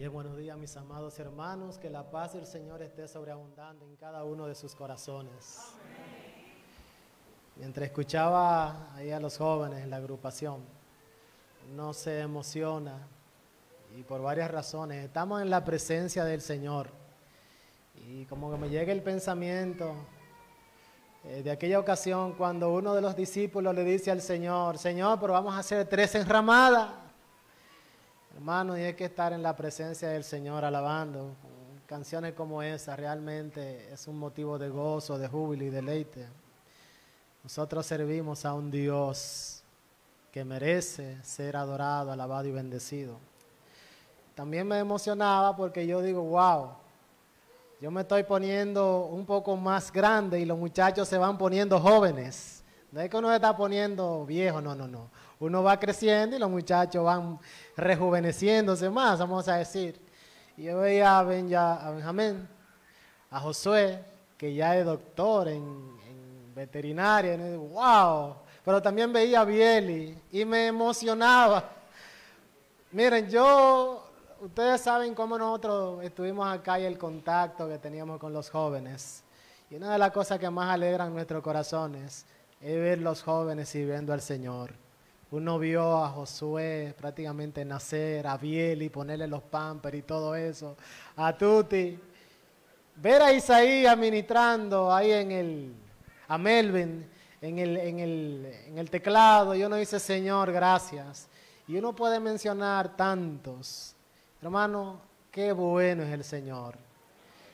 Bien, buenos días mis amados hermanos, que la paz del Señor esté sobreabundando en cada uno de sus corazones. Mientras escuchaba ahí a los jóvenes en la agrupación, uno se emociona y por varias razones. Estamos en la presencia del Señor y como que me llega el pensamiento de aquella ocasión cuando uno de los discípulos le dice al Señor, Señor, pero vamos a hacer 3 enramadas. Hermano, y hay que estar en la presencia del Señor alabando. Canciones como esa realmente es un motivo de gozo, de júbilo y deleite. Nosotros servimos a un Dios que merece ser adorado, alabado y bendecido. También me emocionaba porque yo digo, wow, yo me estoy poniendo un poco más grande y los muchachos se van poniendo jóvenes. No es que uno se está poniendo viejo, no. Uno va creciendo y los muchachos van rejuveneciéndose más, vamos a decir. Y yo veía a Benjamín, a Josué, que ya es doctor en veterinaria, y yo digo, wow. Pero también veía a Bieli y me emocionaba. Miren, ustedes saben cómo nosotros estuvimos acá y el contacto que teníamos con los jóvenes. Y una de las cosas que más alegran nuestros corazones es ver los jóvenes sirviendo al Señor. Uno vio a Josué prácticamente nacer, a Bieli, ponerle los pampers y todo eso, a Tuti. Ver a Isaías ministrando ahí a Melvin en el teclado, y uno dice, Señor, gracias. Y uno puede mencionar tantos. Hermano, qué bueno es el Señor.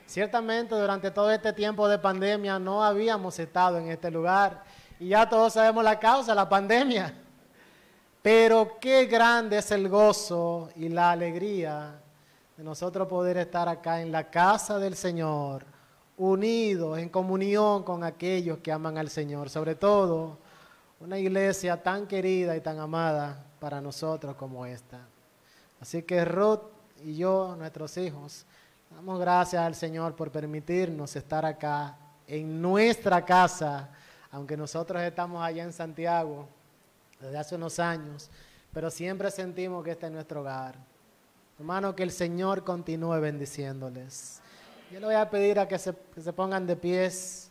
Ciertamente durante todo este tiempo de pandemia no habíamos estado en este lugar y ya todos sabemos la causa, la pandemia. Pero qué grande es el gozo y la alegría de nosotros poder estar acá en la casa del Señor, unidos en comunión con aquellos que aman al Señor. Sobre todo, una iglesia tan querida y tan amada para nosotros como esta. Así que Ruth y yo, nuestros hijos, damos gracias al Señor por permitirnos estar acá en nuestra casa, aunque nosotros estamos allá en Santiago desde hace unos años, pero siempre sentimos que este es nuestro hogar. Hermano, que el Señor continúe bendiciéndoles. Yo le voy a pedir a que se pongan de pies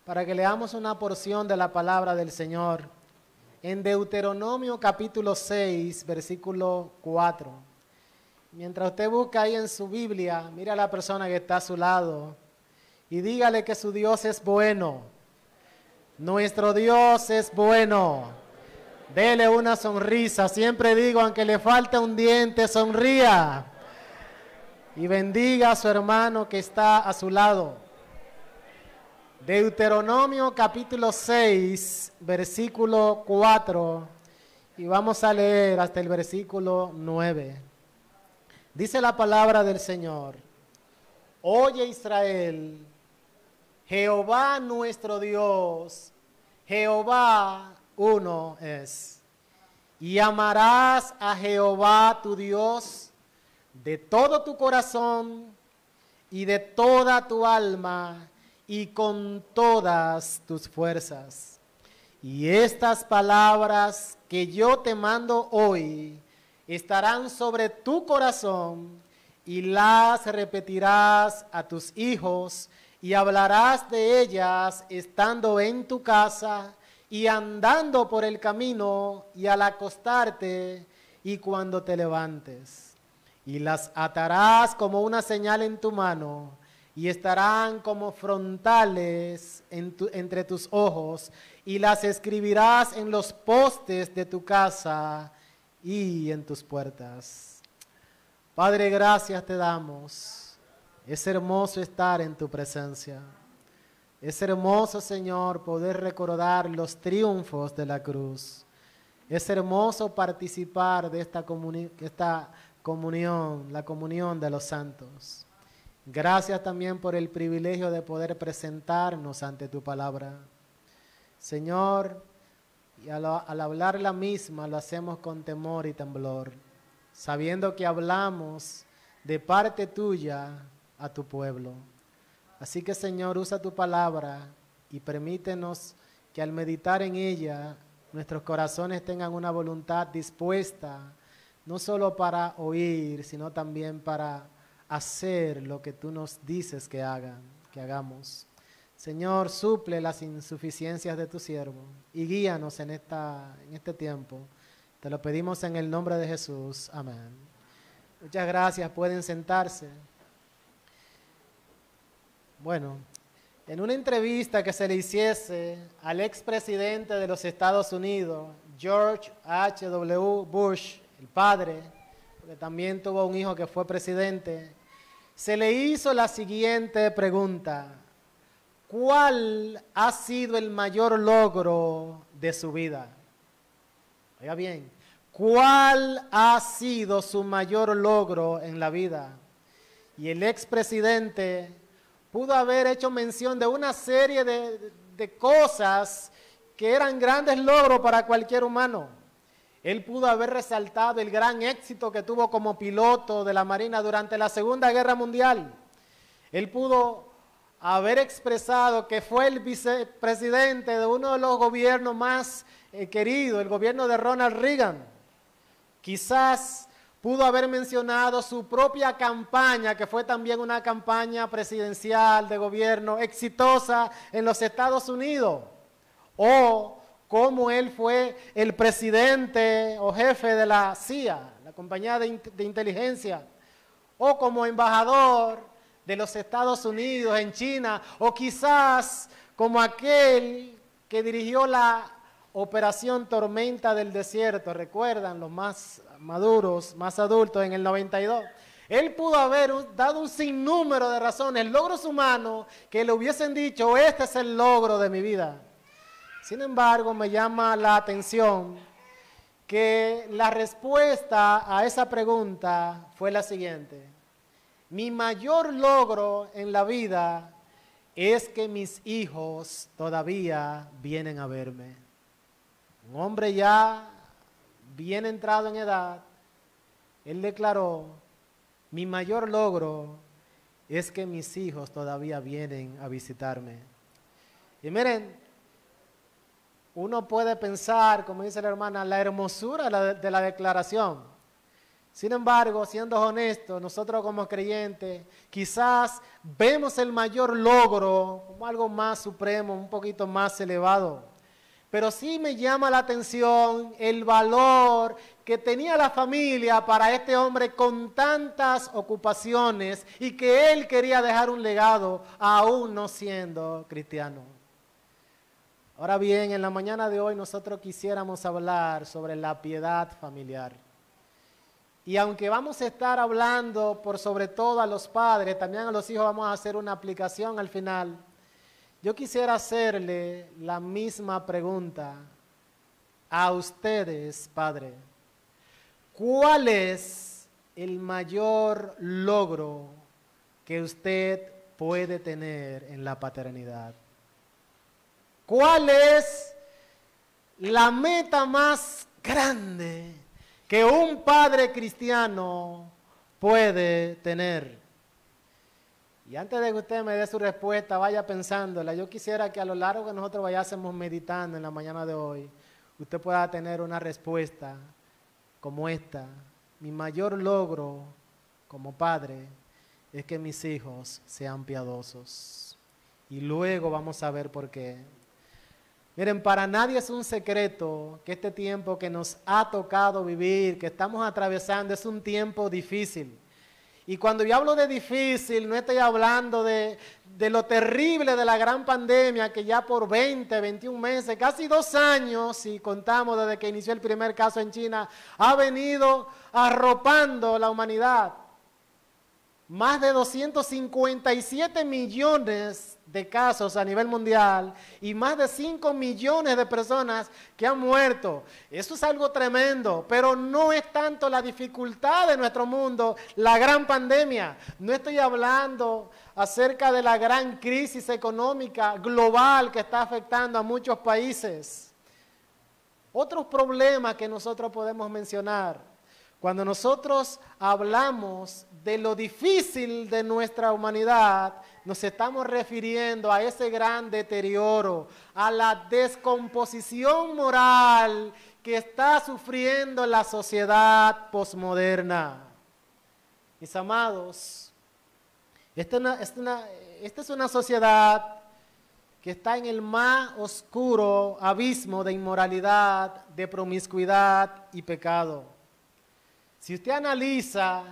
para que leamos una porción de la palabra del Señor en Deuteronomio capítulo 6, versículo 4. Mientras usted busca ahí en su Biblia, mire a la persona que está a su lado y dígale que su Dios es bueno. Nuestro Dios es bueno. Dele una sonrisa. Siempre digo, aunque le falte un diente, sonría. Y bendiga a su hermano que está a su lado. Deuteronomio capítulo 6, versículo 4. Y vamos a leer hasta el versículo 9. Dice la palabra del Señor. Oye Israel, Jehová nuestro Dios, Jehová uno es. Y amarás a Jehová tu Dios de todo tu corazón y de toda tu alma y con todas tus fuerzas. Y estas palabras que yo te mando hoy estarán sobre tu corazón y las repetirás a tus hijos y hablarás de ellas estando en tu casa y andando por el camino y al acostarte y cuando te levantes. Y las atarás como una señal en tu mano y estarán como frontales entre tus ojos y las escribirás en los postes de tu casa y en tus puertas. Padre, gracias te damos. Es hermoso estar en tu presencia. Es hermoso, Señor, poder recordar los triunfos de la cruz. Es hermoso participar de esta comunión, la comunión de los santos. Gracias también por el privilegio de poder presentarnos ante tu palabra. Señor, y al hablar la misma lo hacemos con temor y temblor, sabiendo que hablamos de parte tuya a tu pueblo. Así que, Señor, usa tu palabra y permítenos que al meditar en ella, nuestros corazones tengan una voluntad dispuesta no solo para oír, sino también para hacer lo que tú nos dices que hagamos. Señor, suple las insuficiencias de tu siervo y guíanos en este tiempo. Te lo pedimos en el nombre de Jesús. Amén. Muchas gracias. Pueden sentarse. Bueno, en una entrevista que se le hiciese al expresidente de los Estados Unidos, George H.W. Bush, el padre, porque también tuvo un hijo que fue presidente, se le hizo la siguiente pregunta: ¿cuál ha sido el mayor logro de su vida? Oiga bien, ¿cuál ha sido su mayor logro en la vida? Y el expresidente pudo haber hecho mención de una serie de cosas que eran grandes logros para cualquier humano. Él pudo haber resaltado el gran éxito que tuvo como piloto de la Marina durante la Segunda Guerra Mundial. Él pudo haber expresado que fue el vicepresidente de uno de los gobiernos más queridos, el gobierno de Ronald Reagan. Quizás pudo haber mencionado su propia campaña, que fue también una campaña presidencial de gobierno exitosa en los Estados Unidos, o cómo él fue el presidente o jefe de la CIA, la compañía de inteligencia, o como embajador de los Estados Unidos en China, o quizás como aquel que dirigió la Operación Tormenta del Desierto, recuerdan, los más maduros, más adultos, en el 92. Él pudo haber dado un sinnúmero de razones, logros humanos, que le hubiesen dicho: este es el logro de mi vida. Sin embargo, me llama la atención que la respuesta a esa pregunta fue la siguiente: mi mayor logro en la vida es que mis hijos todavía vienen a verme. Un hombre ya bien entrado en edad, él declaró: mi mayor logro es que mis hijos todavía vienen a visitarme. Y miren, uno puede pensar, como dice la hermana, la hermosura de la declaración. Sin embargo, siendo honestos, nosotros como creyentes quizás vemos el mayor logro como algo más supremo, un poquito más elevado. Pero sí me llama la atención el valor que tenía la familia para este hombre con tantas ocupaciones y que él quería dejar un legado aún no siendo cristiano. Ahora bien, en la mañana de hoy nosotros quisiéramos hablar sobre la piedad familiar. Y aunque vamos a estar hablando por sobre todo a los padres, también a los hijos vamos a hacer una aplicación al final. Yo quisiera hacerle la misma pregunta a ustedes, padre. ¿Cuál es el mayor logro que usted puede tener en la paternidad? ¿Cuál es la meta más grande que un padre cristiano puede tener? Y antes de que usted me dé su respuesta, vaya pensándola. Yo quisiera que a lo largo que nosotros vayásemos meditando en la mañana de hoy, usted pueda tener una respuesta como esta: mi mayor logro como padre es que mis hijos sean piadosos. Y luego vamos a ver por qué. Miren, para nadie es un secreto que este tiempo que nos ha tocado vivir, que estamos atravesando, es un tiempo difícil. Y cuando yo hablo de difícil, no estoy hablando de lo terrible de la gran pandemia que ya por 20, 21 meses, casi 2 años, si contamos desde que inició el primer caso en China, ha venido arropando la humanidad. Más de 257 millones de casos a nivel mundial y más de 5 millones de personas que han muerto. Eso es algo tremendo, pero no es tanto la dificultad de nuestro mundo, la gran pandemia. No estoy hablando acerca de la gran crisis económica global que está afectando a muchos países. Otros problemas que nosotros podemos mencionar. Cuando nosotros hablamos de lo difícil de nuestra humanidad, nos estamos refiriendo a ese gran deterioro, a la descomposición moral que está sufriendo la sociedad posmoderna. Mis amados, esta es una sociedad que está en el más oscuro abismo de inmoralidad, de promiscuidad y pecado. Si usted analiza,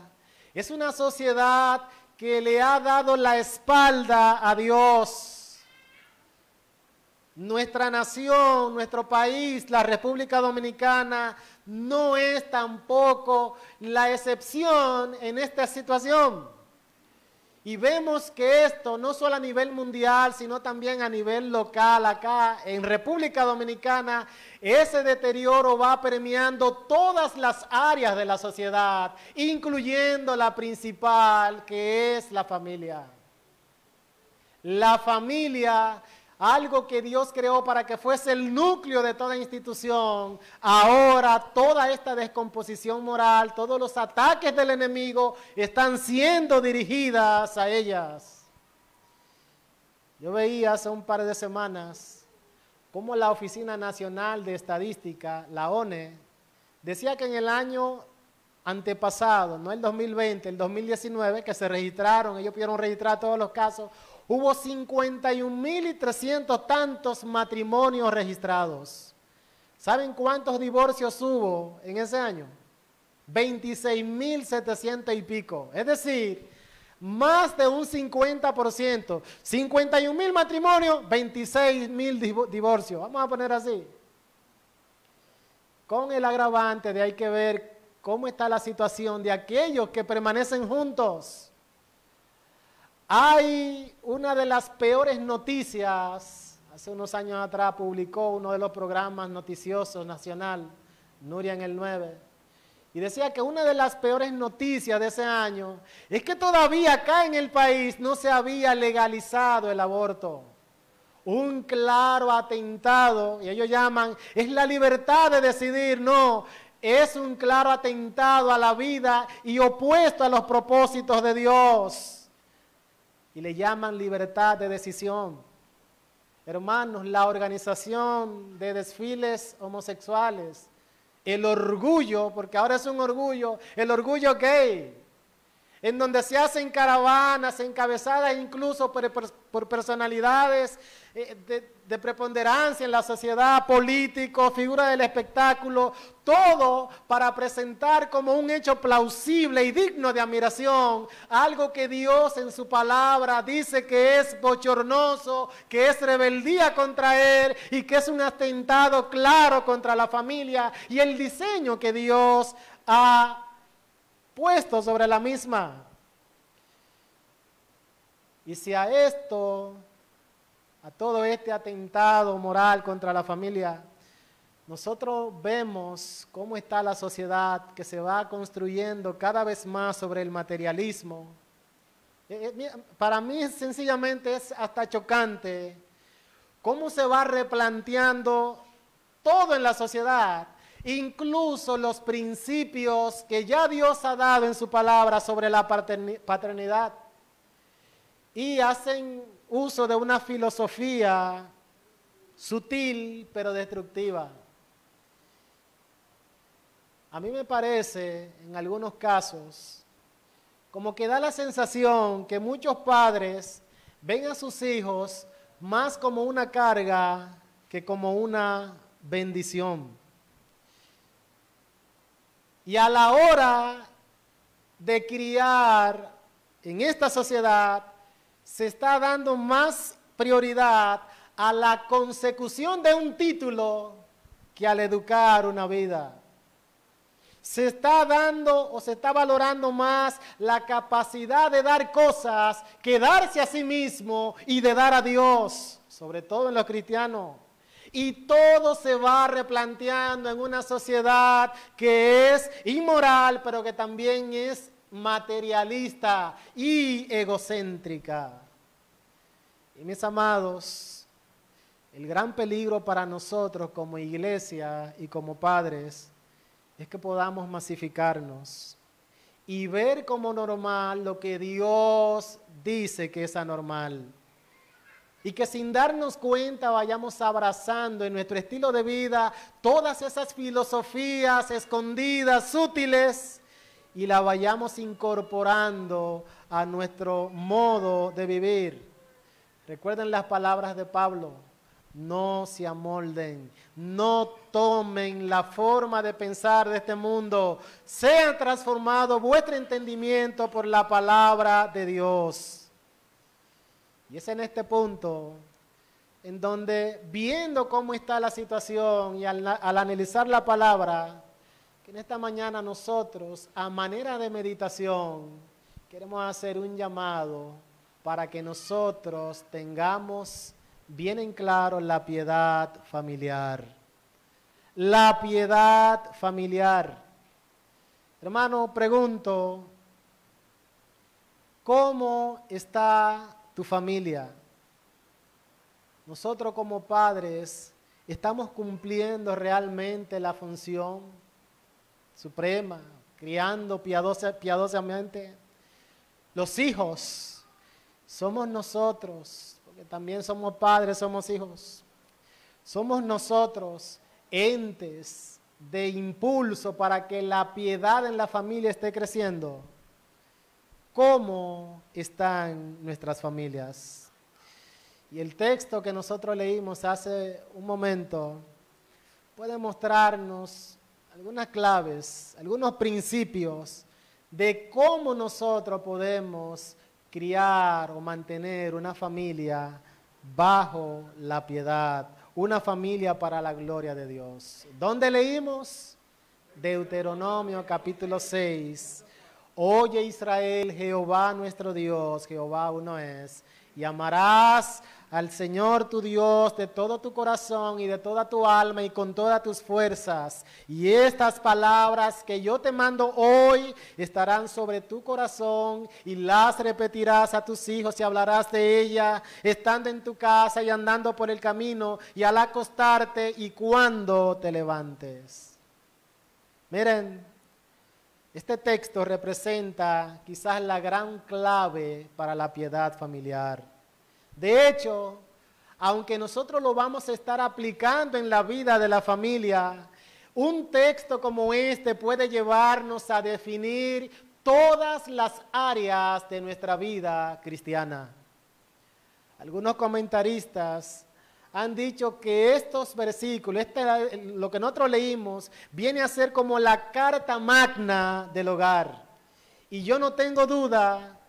es una sociedad que le ha dado la espalda a Dios. Nuestra nación, nuestro país, la República Dominicana, no es tampoco la excepción en esta situación. Y vemos que esto, no solo a nivel mundial, sino también a nivel local, acá en República Dominicana, ese deterioro va permeando todas las áreas de la sociedad, incluyendo la principal, que es la familia. La familia, algo que Dios creó para que fuese el núcleo de toda institución, ahora toda esta descomposición moral, todos los ataques del enemigo están siendo dirigidas a ellas. Yo veía hace un par de semanas cómo la Oficina Nacional de Estadística, la ONE, decía que en el año antepasado, no el 2020, el 2019, que se registraron, ellos pudieron registrar todos los casos, hubo 51.300 tantos matrimonios registrados. ¿Saben cuántos divorcios hubo en ese año? 26.700 y pico. Es decir, más de un 50%. 51.000 matrimonios, 26.000 divorcios. Vamos a poner así. Con el agravante de hay que ver cómo está la situación de aquellos que permanecen juntos. Hay una de las peores noticias, hace unos años atrás publicó uno de los programas noticiosos nacional, Nuria en el 9, y decía que una de las peores noticias de ese año es que todavía acá en el país no se había legalizado el aborto. Un claro atentado, y ellos llaman, es la libertad de decidir, no, es un claro atentado a la vida y opuesto a los propósitos de Dios. Y le llaman libertad de decisión. Hermanos, la organización de desfiles homosexuales, el orgullo, porque ahora es un orgullo, el orgullo gay, en donde se hacen caravanas encabezadas incluso por personalidades de preponderancia en la sociedad, políticos, figuras del espectáculo, todo para presentar como un hecho plausible y digno de admiración, algo que Dios en su palabra dice que es bochornoso, que es rebeldía contra Él y que es un atentado claro contra la familia y el diseño que Dios ha puesto sobre la misma. Y si a esto, a todo este atentado moral contra la familia, nosotros vemos cómo está la sociedad que se va construyendo cada vez más sobre el materialismo. Para mí sencillamente es hasta chocante cómo se va replanteando todo en la sociedad, incluso los principios que ya Dios ha dado en su palabra sobre la paternidad, y hacen uso de una filosofía sutil pero destructiva. A mí me parece, en algunos casos, como que da la sensación que muchos padres ven a sus hijos más como una carga que como una bendición. Y a la hora de criar en esta sociedad, se está dando más prioridad a la consecución de un título que al educar una vida. Se está dando o se está valorando más la capacidad de dar cosas que darse a sí mismo y de dar a Dios, sobre todo en los cristianos. Y todo se va replanteando en una sociedad que es inmoral, pero que también es materialista y egocéntrica. Y mis amados, el gran peligro para nosotros como iglesia y como padres es que podamos masificarnos y ver como normal lo que Dios dice que es anormal. Y que sin darnos cuenta vayamos abrazando en nuestro estilo de vida todas esas filosofías escondidas, sutiles, y la vayamos incorporando a nuestro modo de vivir. Recuerden las palabras de Pablo: no se amolden, no tomen la forma de pensar de este mundo, sean transformados vuestro entendimiento por la palabra de Dios. Y es en este punto en donde, viendo cómo está la situación y al analizar la palabra, que en esta mañana nosotros, a manera de meditación, queremos hacer un llamado para que nosotros tengamos bien en claro la piedad familiar. La piedad familiar. Hermano, pregunto, ¿cómo está tu familia? Nosotros como padres, ¿estamos cumpliendo realmente la función suprema, criando piadosamente? Los hijos somos nosotros, porque también somos padres, somos hijos. Somos nosotros entes de impulso para que la piedad en la familia esté creciendo. ¿Cómo están nuestras familias? Y el texto que nosotros leímos hace un momento puede mostrarnos algunas claves, algunos principios de cómo nosotros podemos criar o mantener una familia bajo la piedad, una familia para la gloria de Dios. ¿Dónde leímos? Deuteronomio capítulo 6. Oye Israel, Jehová nuestro Dios, Jehová uno es, y amarás al Señor tu Dios de todo tu corazón y de toda tu alma y con todas tus fuerzas. Y estas palabras que yo te mando hoy estarán sobre tu corazón y las repetirás a tus hijos y hablarás de ella estando en tu casa y andando por el camino y al acostarte y cuando te levantes. Miren, este texto representa quizás la gran clave para la piedad familiar. De hecho, aunque nosotros lo vamos a estar aplicando en la vida de la familia, un texto como este puede llevarnos a definir todas las áreas de nuestra vida cristiana. Algunos comentaristas han dicho que estos versículos, lo que nosotros leímos, viene a ser como la carta magna del hogar. Y yo no tengo duda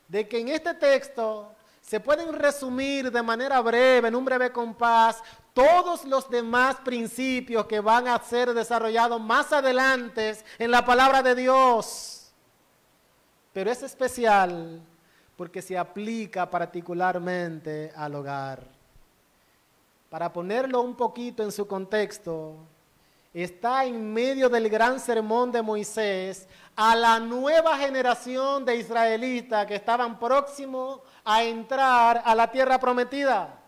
de que en este texto se pueden resumir de manera breve, en un breve compás, todos los demás principios que van a ser desarrollados más adelante en la palabra de Dios. Pero es especial porque se aplica particularmente al hogar. Para ponerlo un poquito en su contexto, está en medio del gran sermón de Moisés a la nueva generación de israelitas que estaban próximos a entrar a la tierra prometida.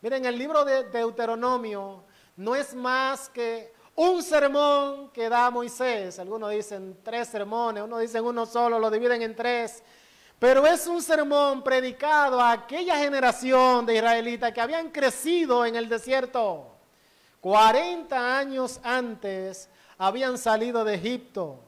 Miren, el libro de Deuteronomio no es más que un sermón que da Moisés. Algunos dicen 3 sermones, unos dicen uno solo, lo dividen en 3. Pero es un sermón predicado a aquella generación de israelitas que habían crecido en el desierto. 40 años antes habían salido de Egipto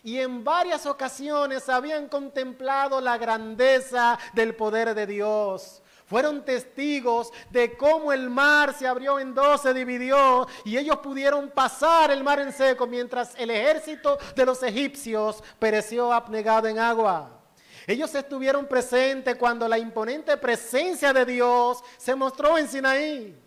y en varias ocasiones habían contemplado la grandeza del poder de Dios. Fueron testigos de cómo el mar se abrió en 2, se dividió y ellos pudieron pasar el mar en seco mientras el ejército de los egipcios pereció abnegado en agua. Ellos estuvieron presentes cuando la imponente presencia de Dios se mostró en Sinaí.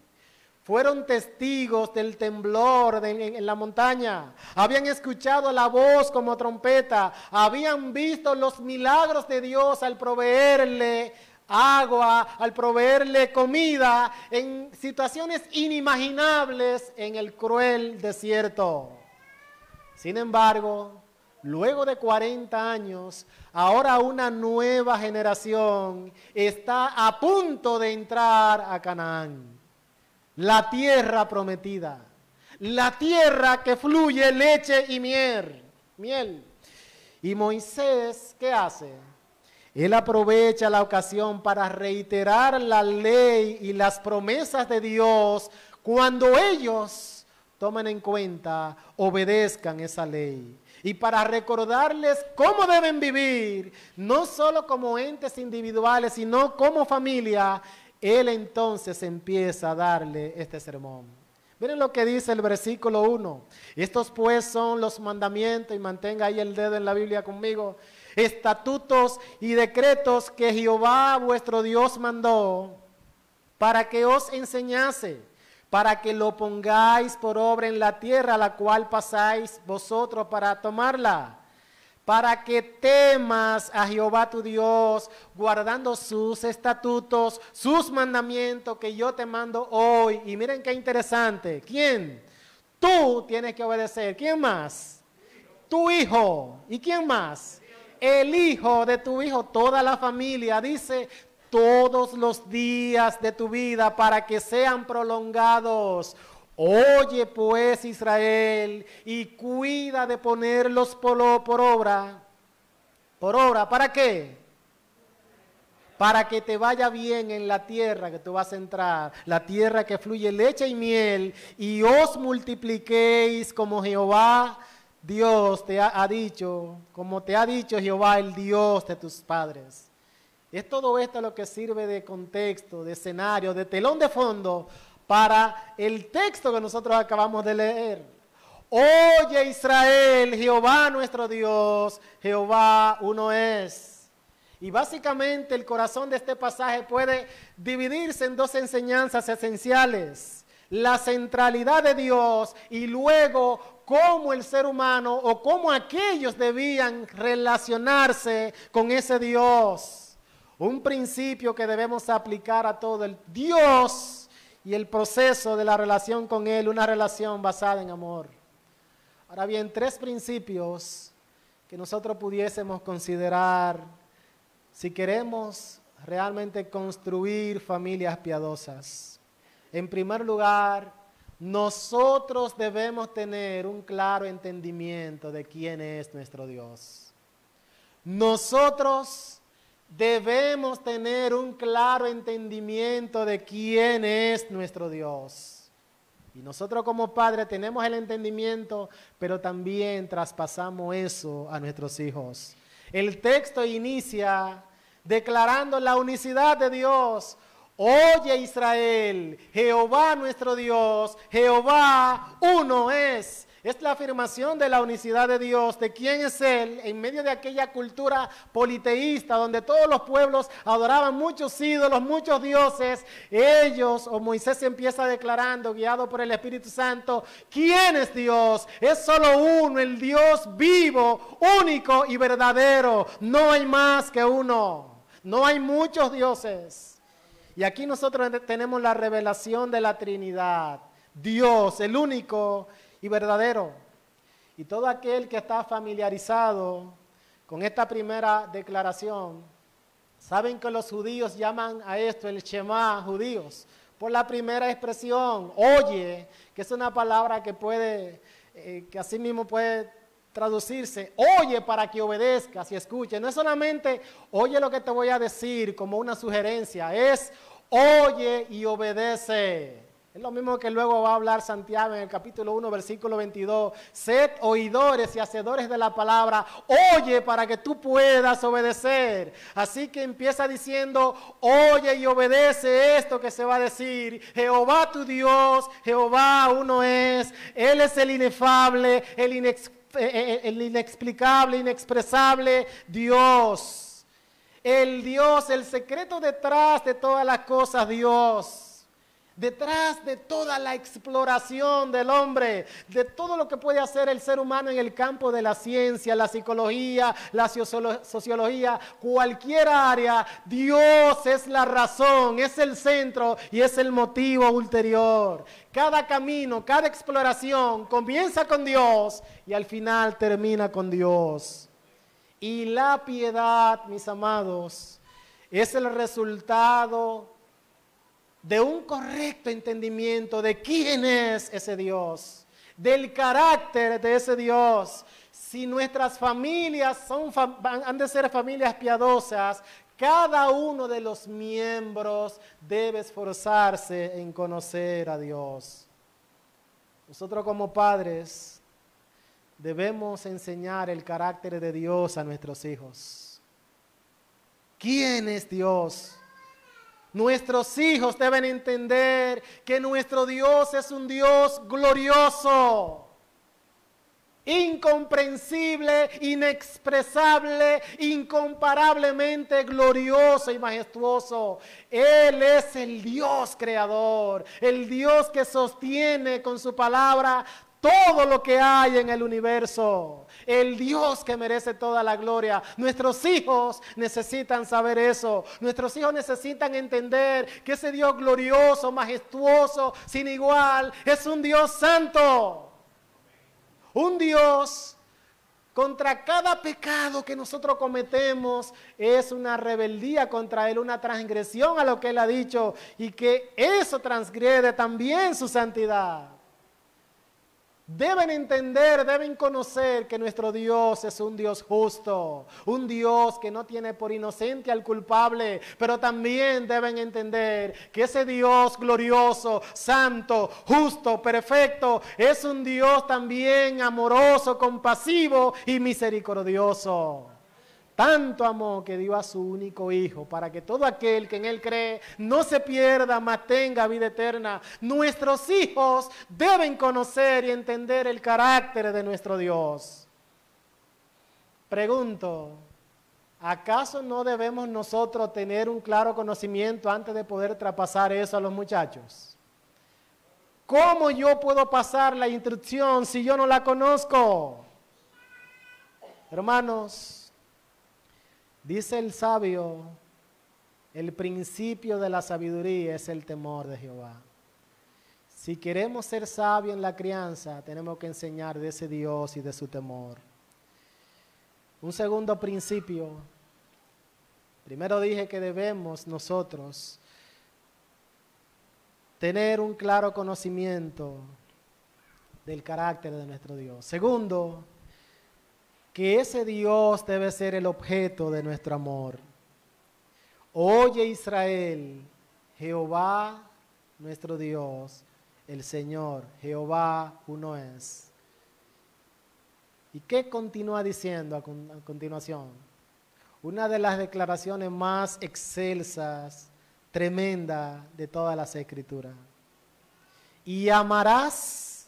Fueron testigos del temblor en la montaña. Habían escuchado la voz como trompeta. Habían visto los milagros de Dios al proveerle agua, al proveerle comida en situaciones inimaginables en el cruel desierto. Sin embargo, luego de 40 años, ahora una nueva generación está a punto de entrar a Canaán. La tierra prometida, la tierra que fluye leche y miel. Y Moisés, ¿qué hace? Él aprovecha la ocasión para reiterar la ley y las promesas de Dios cuando ellos tomen en cuenta, obedezcan esa ley. Y para recordarles cómo deben vivir, no solo como entes individuales, sino como familia, Él entonces empieza a darle este sermón. Miren lo que dice el versículo 1. Estos pues son los mandamientos, y mantenga ahí el dedo en la Biblia conmigo, estatutos y decretos que Jehová vuestro Dios mandó para que os enseñase, para que lo pongáis por obra en la tierra a la cual pasáis vosotros para tomarla, para que temas a Jehová tu Dios, guardando sus estatutos, sus mandamientos que yo te mando hoy. Y miren qué interesante. ¿Quién? Tú tienes que obedecer. ¿Quién más? Tu hijo. ¿Y quién más? El hijo de tu hijo, toda la familia, dice, todos los días de tu vida para que sean prolongados. Oye pues Israel y cuida de ponerlos por obra. ¿Por obra? ¿Para qué? Para que te vaya bien en la tierra que tú vas a entrar, la tierra que fluye leche y miel, y os multipliquéis como Jehová Dios te ha dicho, como te ha dicho Jehová, el Dios de tus padres. Es todo esto lo que sirve de contexto, de escenario, de telón de fondo para el texto que nosotros acabamos de leer. Oye Israel, Jehová nuestro Dios, Jehová uno es. Y básicamente el corazón de este pasaje puede dividirse en dos enseñanzas esenciales. La centralidad de Dios y luego cómo el ser humano o cómo aquellos debían relacionarse con ese Dios. Un principio que debemos aplicar a todo el Dios y el proceso de la relación con Él, una relación basada en amor. Ahora bien, tres principios que nosotros pudiésemos considerar si queremos realmente construir familias piadosas. En primer lugar, nosotros debemos tener un claro entendimiento de quién es nuestro Dios. Nosotros debemos tener un claro entendimiento de quién es nuestro Dios. Y nosotros como padres tenemos el entendimiento, pero también traspasamos eso a nuestros hijos. El texto inicia declarando la unicidad de Dios. Oye Israel, Jehová nuestro Dios, Jehová uno es. Es la afirmación de la unicidad de Dios, de quién es Él, en medio de aquella cultura politeísta, donde todos los pueblos adoraban muchos ídolos, muchos dioses. Ellos, o Moisés empieza declarando, guiado por el Espíritu Santo, ¿quién es Dios? Es solo uno, el Dios vivo, único y verdadero. No hay más que uno, no hay muchos dioses. Y aquí nosotros tenemos la revelación de la Trinidad, Dios, el único y verdadero. Y todo aquel que está familiarizado con esta primera declaración, saben que los judíos llaman a esto el Shema judíos, por la primera expresión, oye, que es una palabra que puede, que así mismo puede traducirse, oye para que obedezcas y escuches. No es solamente oye lo que te voy a decir como una sugerencia, es oye y obedece. Es lo mismo que luego va a hablar Santiago en el capítulo 1, versículo 22. Sed oidores y hacedores de la palabra. Oye para que tú puedas obedecer. Así que empieza diciendo, oye y obedece esto que se va a decir. Jehová tu Dios, Jehová uno es. Él es el inefable, el inexplicable, inexpresable Dios. El Dios, el secreto detrás de todas las cosas, Dios. Detrás de toda la exploración del hombre, de todo lo que puede hacer el ser humano en el campo de la ciencia, la psicología, la sociología, cualquier área, Dios es la razón, es el centro y es el motivo ulterior. Cada camino, cada exploración comienza con Dios y al final termina con Dios. Y la piedad, mis amados, es el resultado de un correcto entendimiento de quién es ese Dios, del carácter de ese Dios. si nuestras familias han de ser familias piadosas, cada uno de los miembros debe esforzarse en conocer a Dios. Nosotros como padres debemos enseñar el carácter de Dios a nuestros hijos. ¿Quién es Dios? Nuestros hijos deben entender que nuestro Dios es un Dios glorioso, incomprensible, inexpresable, incomparablemente glorioso y majestuoso. Él es el Dios creador, el Dios que sostiene con su palabra todo lo que hay en el universo, el Dios que merece toda la gloria. Nuestros hijos necesitan saber eso. Nuestros hijos necesitan entender que ese Dios glorioso, majestuoso, sin igual, es un Dios santo. Un Dios contra cada pecado que nosotros cometemos es una rebeldía contra Él, una transgresión a lo que Él ha dicho, y que eso transgrede también su santidad. Deben entender, deben conocer que nuestro Dios es un Dios justo, un Dios que no tiene por inocente al culpable, pero también deben entender que ese Dios glorioso, santo, justo, perfecto, es un Dios también amoroso, compasivo y misericordioso. Tanto amó que dio a su único Hijo para que todo aquel que en Él cree no se pierda, mas tenga vida eterna. Nuestros hijos deben conocer y entender el carácter de nuestro Dios. Pregunto, ¿acaso no debemos nosotros tener un claro conocimiento antes de poder traspasar eso a los muchachos? ¿Cómo yo puedo pasar la instrucción si yo no la conozco? Hermanos, dice el sabio, el principio de la sabiduría es el temor de Jehová. Si queremos ser sabios en la crianza, tenemos que enseñar de ese Dios y de su temor. Un segundo principio, primero dije que debemos nosotros tener un claro conocimiento del carácter de nuestro Dios. Segundo, que ese Dios debe ser el objeto de nuestro amor. Oye Israel, Jehová nuestro Dios, el Señor, Jehová uno es. ¿Y qué continúa diciendo a continuación? Una de las declaraciones más excelsas, tremenda de todas las Escrituras. Y amarás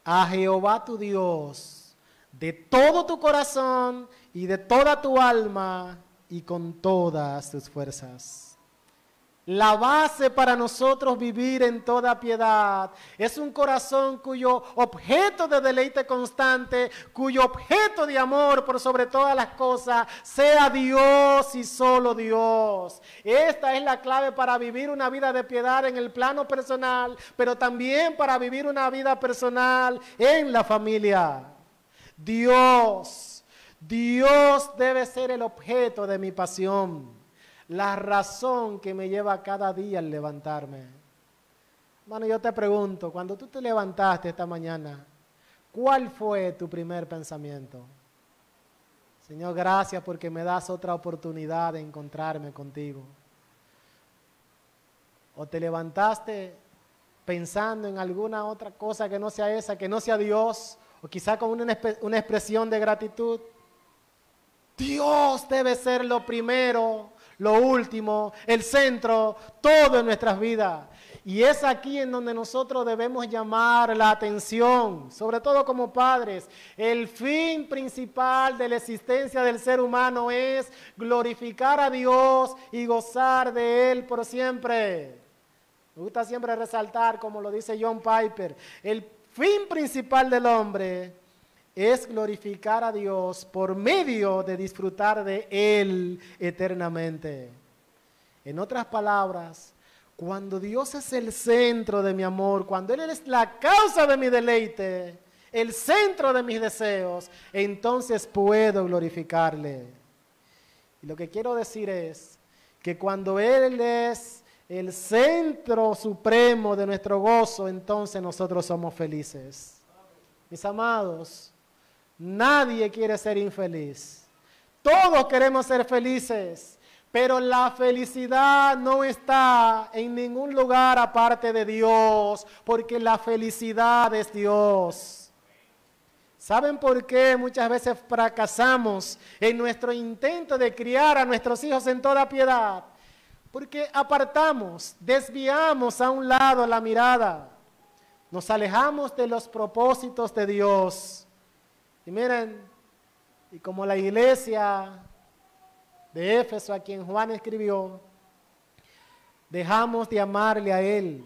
a Jehová tu Dios de todo tu corazón y de toda tu alma y con todas tus fuerzas. La base para nosotros vivir en toda piedad es un corazón cuyo objeto de deleite constante, cuyo objeto de amor por sobre todas las cosas sea Dios y solo Dios. Esta es la clave para vivir una vida de piedad en el plano personal, pero también para vivir una vida personal en la familia. Dios debe ser el objeto de mi pasión, la razón que me lleva cada día al levantarme. Hermano, yo te pregunto, cuando tú te levantaste esta mañana, ¿cuál fue tu primer pensamiento? Señor, gracias porque me das otra oportunidad de encontrarme contigo. ¿O te levantaste pensando en alguna otra cosa que no sea esa, que no sea Dios, o quizá con una expresión de gratitud? Dios debe ser lo primero, lo último, el centro, todo en nuestras vidas. Y es aquí en donde nosotros debemos llamar la atención, sobre todo como padres. El fin principal de la existencia del ser humano es glorificar a Dios y gozar de Él por siempre. Me gusta siempre resaltar, como lo dice John Piper, el fin principal del hombre es glorificar a Dios por medio de disfrutar de Él eternamente. En otras palabras, cuando Dios es el centro de mi amor, cuando Él es la causa de mi deleite, el centro de mis deseos, entonces puedo glorificarle. Y lo que quiero decir es que cuando Él es el centro supremo de nuestro gozo, entonces nosotros somos felices. Mis amados, Nadie quiere ser infeliz. Todos queremos ser felices, pero la felicidad no está en ningún lugar aparte de Dios, porque la felicidad es Dios. ¿Saben por qué muchas veces fracasamos en nuestro intento de criar a nuestros hijos en toda piedad? Porque apartamos, desviamos a un lado la mirada, nos alejamos de los propósitos de Dios. Y miren, y como la iglesia de Éfeso, a quien Juan escribió, dejamos de amarle a Él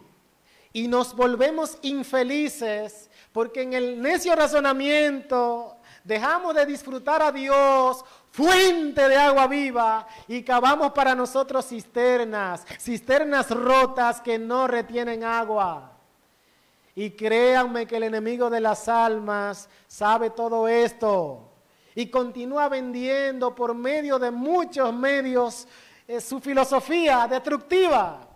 y nos volvemos infelices porque en el necio razonamiento dejamos de disfrutar a Dios, fuente de agua viva, y cavamos para nosotros cisternas rotas que no retienen agua. Y créanme que el enemigo de las almas sabe todo esto y continúa vendiendo por medio de muchos medios su filosofía destructiva,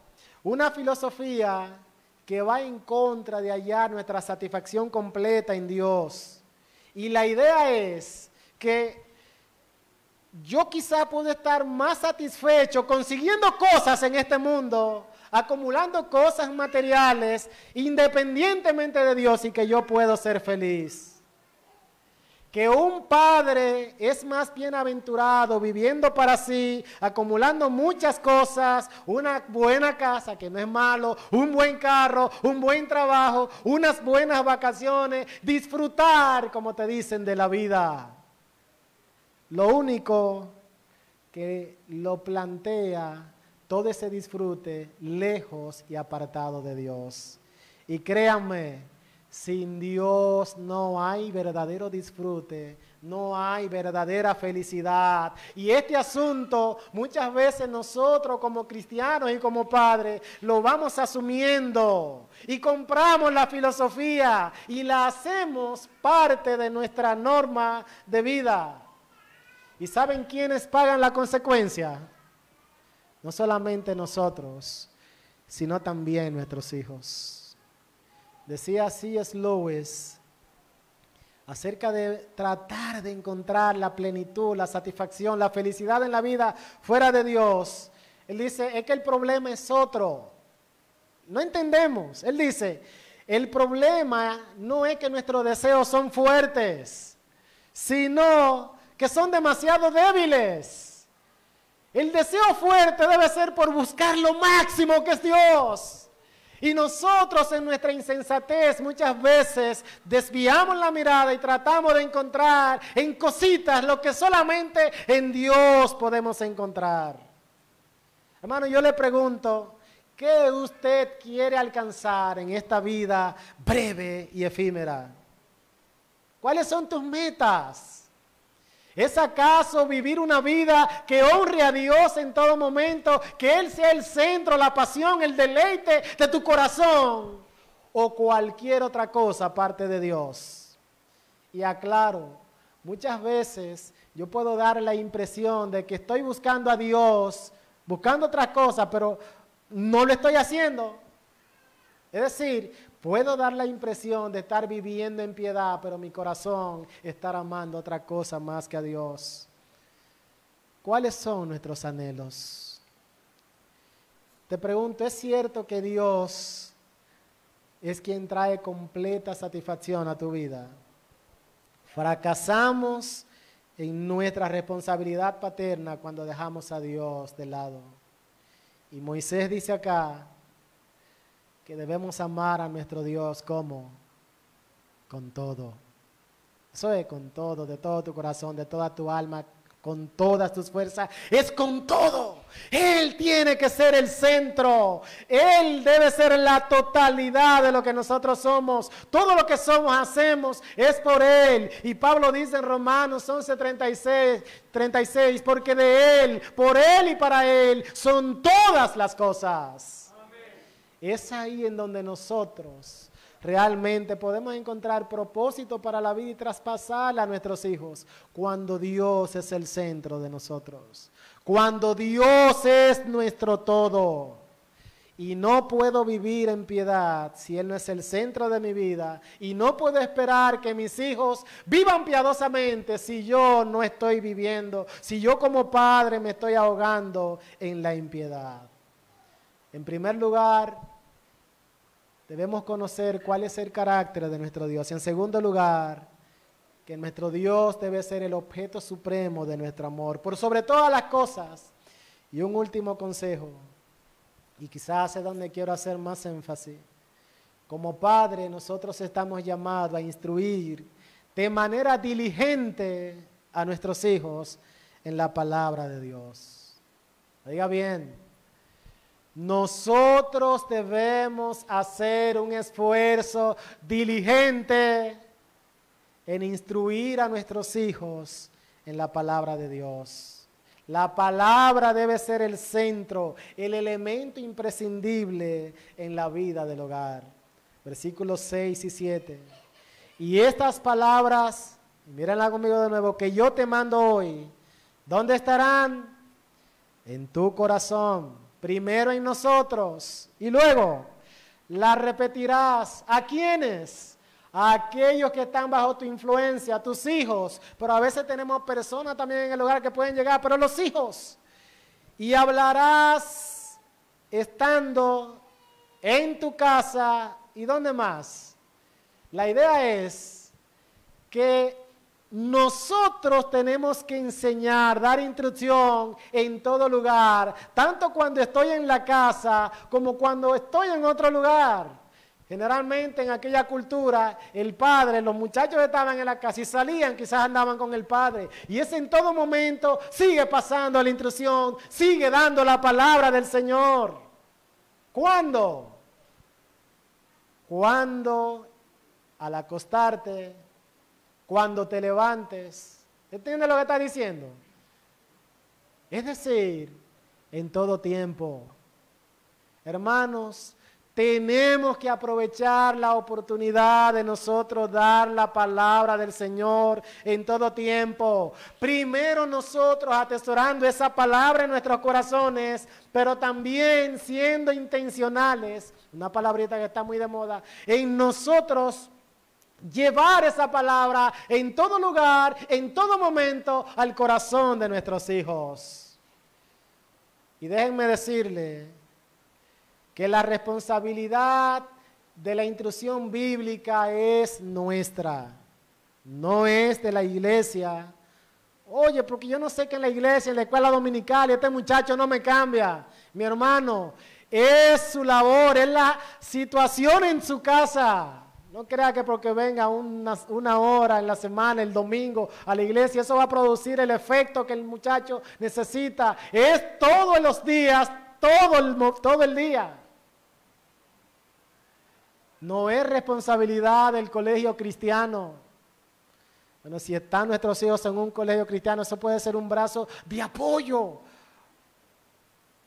una filosofía que va en contra de hallar nuestra satisfacción completa en Dios. Y la idea es que yo quizá puedo estar más satisfecho consiguiendo cosas en este mundo, acumulando cosas materiales, independientemente de Dios, y que yo puedo ser feliz. Que un padre es más bienaventurado viviendo para sí, acumulando muchas cosas, una buena casa, que no es malo, un buen carro, un buen trabajo, unas buenas vacaciones, disfrutar, como te dicen, de la vida. Lo único que lo plantea todo ese disfrute lejos y apartado de Dios. Y créanme, sin Dios no hay verdadero disfrute, no hay verdadera felicidad. Y este asunto muchas veces nosotros como cristianos y como padres lo vamos asumiendo y compramos la filosofía y la hacemos parte de nuestra norma de vida. ¿Y saben quiénes pagan la consecuencia? No solamente nosotros, sino también nuestros hijos. Decía C.S. Lewis acerca de tratar de encontrar la plenitud, la satisfacción, la felicidad en la vida fuera de Dios. Él dice, es que el problema es otro. No entendemos. Él dice, el problema no es que nuestros deseos son fuertes, sino que son demasiado débiles. El deseo fuerte debe ser por buscar lo máximo que es Dios. Y nosotros en nuestra insensatez muchas veces desviamos la mirada y tratamos de encontrar en cositas lo que solamente en Dios podemos encontrar. Hermano, yo le pregunto, ¿qué usted quiere alcanzar en esta vida breve y efímera? ¿Cuáles son tus metas? ¿Es acaso vivir una vida que honre a Dios en todo momento, que Él sea el centro, la pasión, el deleite de tu corazón, o cualquier otra cosa aparte de Dios? Y aclaro, muchas veces yo puedo dar la impresión de que estoy buscando a Dios, buscando otras cosas, pero no lo estoy haciendo. Es decir, puedo dar la impresión de estar viviendo en piedad, pero mi corazón estar amando otra cosa más que a Dios. ¿Cuáles son nuestros anhelos? Te pregunto, ¿es cierto que Dios es quien trae completa satisfacción a tu vida? Fracasamos en nuestra responsabilidad paterna cuando dejamos a Dios de lado. Y Moisés dice acá que debemos amar a nuestro Dios como con todo. Eso es con todo, de todo tu corazón, de toda tu alma, con todas tus fuerzas. Es con todo. Él tiene que ser el centro. Él debe ser la totalidad de lo que nosotros somos. Todo lo que somos, hacemos, es por Él. Y Pablo dice en Romanos 11:36, porque de Él, por Él y para Él son todas las cosas. Es ahí en donde nosotros realmente podemos encontrar propósito para la vida y traspasarla a nuestros hijos, cuando Dios es el centro de nosotros, cuando Dios es nuestro todo. Y no puedo vivir en piedad si Él no es el centro de mi vida. Y no puedo esperar que mis hijos vivan piadosamente si yo no estoy viviendo, si yo como padre me estoy ahogando en la impiedad. En primer lugar, debemos conocer cuál es el carácter de nuestro Dios. En segundo lugar, que nuestro Dios debe ser el objeto supremo de nuestro amor, por sobre todas las cosas. Y un último consejo, y quizás es donde quiero hacer más énfasis. Como padre, nosotros estamos llamados a instruir de manera diligente a nuestros hijos en la palabra de Dios. Oiga bien, nosotros debemos hacer un esfuerzo diligente en instruir a nuestros hijos en la palabra de Dios. La palabra debe ser el centro, el elemento imprescindible en la vida del hogar. Versículos 6 y 7. Y estas palabras, mírenla conmigo de nuevo, que yo te mando hoy, ¿dónde estarán? En tu corazón, primero en nosotros, y luego la repetirás. ¿A quiénes? A aquellos que están bajo tu influencia, a tus hijos, pero a veces tenemos personas también en el hogar que pueden llegar, pero los hijos. Y hablarás estando en tu casa, ¿y dónde más? La idea es que nosotros tenemos que enseñar, dar instrucción en todo lugar, tanto cuando estoy en la casa como cuando estoy en otro lugar. Generalmente en aquella cultura, el padre, los muchachos estaban en la casa y salían, quizás andaban con el padre. Y ese en todo momento sigue pasando la instrucción, sigue dando la palabra del Señor. ¿Cuándo? Cuando al acostarte, cuando te levantes. ¿Entiendes lo que está diciendo? Es decir, en todo tiempo. Hermanos, tenemos que aprovechar la oportunidad de nosotros dar la palabra del Señor en todo tiempo. Primero nosotros atesorando esa palabra en nuestros corazones, pero también siendo intencionales, una palabrita que está muy de moda, en nosotros llevar esa palabra en todo lugar, en todo momento, al corazón de nuestros hijos. Y déjenme decirle que la responsabilidad de la instrucción bíblica es nuestra, no es de la iglesia. Oye, porque yo no sé que en la iglesia, en la escuela dominical, este muchacho no me cambia. Mi hermano, es su labor, es la situación en su casa. No crea que porque venga una hora en la semana, el domingo, a la iglesia, eso va a producir el efecto que el muchacho necesita. Es todos los días, todo el día. No es responsabilidad del colegio cristiano. Bueno, si están nuestros hijos en un colegio cristiano, eso puede ser un brazo de apoyo